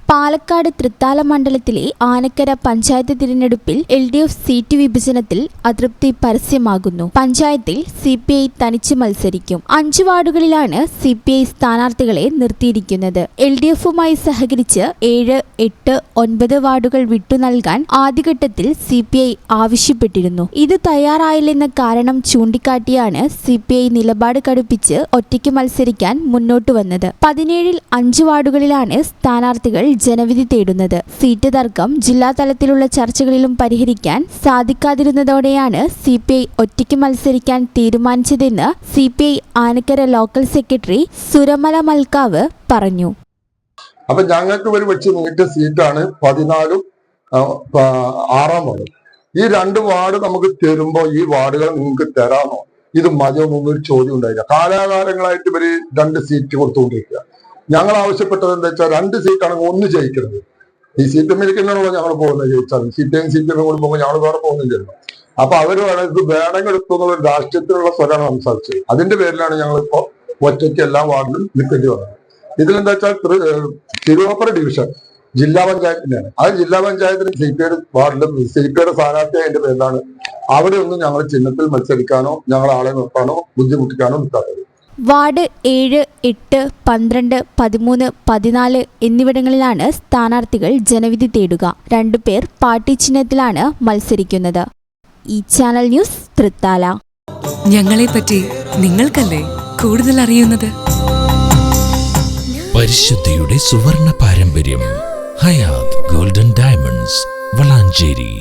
പാലക്കാട് തൃത്താല മണ്ഡലത്തിലെ ആനക്കര പഞ്ചായത്ത് തിരഞ്ഞെടുപ്പിൽ LDF seat വിഭജനത്തിൽ അതൃപ്തി പരസ്യമാകുന്നു. പഞ്ചായത്തിൽ CPI തനിച്ച് മത്സരിക്കും. 5 വാർഡുകളിലാണ് CPI സ്ഥാനാർത്ഥികളെ നിർത്തിയിരിക്കുന്നത്. LDFുമായി സഹകരിച്ച് 7, 8, 9 വാർഡുകൾ വിട്ടുനൽകാൻ ആദ്യഘട്ടത്തിൽ CPI ആവശ്യപ്പെട്ടിരുന്നു. ഇത് തയ്യാറായില്ലെന്ന കാരണം ചൂണ്ടിക്കാട്ടിയാണ് CPI നിലപാട് കടുപ്പിച്ച് ഒറ്റയ്ക്ക് മത്സരിക്കാൻ മുന്നോട്ട് വന്നത്. 17-ൽ 5 വാർഡുകളിലാണ് സ്ഥാനാർത്ഥികൾ ജനവിധി തേടുന്നത്. സീറ്റ് തർക്കം ജില്ലാതലത്തിലുള്ള ചർച്ചകളിലും പരിഹരിക്കാൻ സാധിക്കാതിരുന്നതോടെയാണ് CPI ഒറ്റയ്ക്ക് മത്സരിക്കാൻ തീരുമാനിച്ചതെന്ന് CPI ആനക്കര ലോക്കൽ സെക്രട്ടറി സുരമല മൽക്കാവ് പറഞ്ഞു. അപ്പൊ ഞങ്ങൾക്ക് ഒരു വെച്ച് നീട്ടിയ സീറ്റാണ് 14-ഉം 6-ാം വാർഡ്. ഈ 2 വാർഡ് നമുക്ക് തരുമ്പോ ഈ വാർഡുകൾ നിങ്ങൾക്ക് തരാമോ, ഇത് മതിയോ എന്നൊരു ചോദ്യം ഉണ്ടായില്ല. കാലാകാലങ്ങളായിട്ട് ഇവര് 2 സീറ്റ് കൊടുത്തുകൊണ്ടിരിക്കുക. ഞങ്ങൾ ആവശ്യപ്പെട്ടത് എന്താ വെച്ചാൽ 2 സീറ്റാണെങ്കിൽ 1 ജയിക്കുന്നത്. ഈ സീറ്റ് മേടിക്കുന്നതാണല്ലോ ഞങ്ങൾ പോകുന്നത്. ജയിച്ചാൽ CPI സീറ്റുകൾ കൂടി പോകുമ്പോൾ ഞങ്ങൾ വേറെ പോകുന്നില്ലല്ലോ. അപ്പൊ അവര് ഇത് വേണമെങ്കിൽ എടുത്തുന്നുള്ള ഒരു രാഷ്ട്രീയത്തിലുള്ള സ്വരമാണ് സംസാരിച്ചത്. അതിന്റെ പേരിലാണ് ഞങ്ങളിപ്പോ ഒറ്റയ്ക്ക് എല്ലാ വാർഡിലും നിൽക്കേണ്ടി വന്നത്. ഇതിലെന്താ വെച്ചാൽ തിരുവാപ്പുറ ഡിവിഷൻ ജില്ലാ പഞ്ചായത്തിന്റെയാണ്. അത് ജില്ലാ പഞ്ചായത്തിന് CPI വാർഡിലും CPI സ്ഥാനാർത്ഥിയായതിന്റെ പേരിലാണ് അവിടെ ഒന്നും ഞങ്ങൾ ചിഹ്നത്തിൽ മത്സരിക്കാനോ ഞങ്ങൾ ആളെ നിർത്താനോ ബുദ്ധിമുട്ടിക്കാനോ നിൽക്കാത്തത്. വാർഡ് 7, 8, 12, 13, 14 എന്നിവിടങ്ങളിലാണ് സ്ഥാനാർത്ഥികൾ ജനവിധി തേടുക. 2 പേർ പാർട്ടി ചിഹ്നത്തിലാണ് മത്സരിക്കുന്നത്. ഈ ചാനൽ ന്യൂസ് തൃത്താല. ഞങ്ങളെപ്പറ്റി നിങ്ങൾക്കല്ലേ കൂടുതൽ അറിയുന്നത്? പരിശുദ്ധിയുടെ സുവർണ പാരമ്പര്യം. Hayath golden diamonds, Valanchery.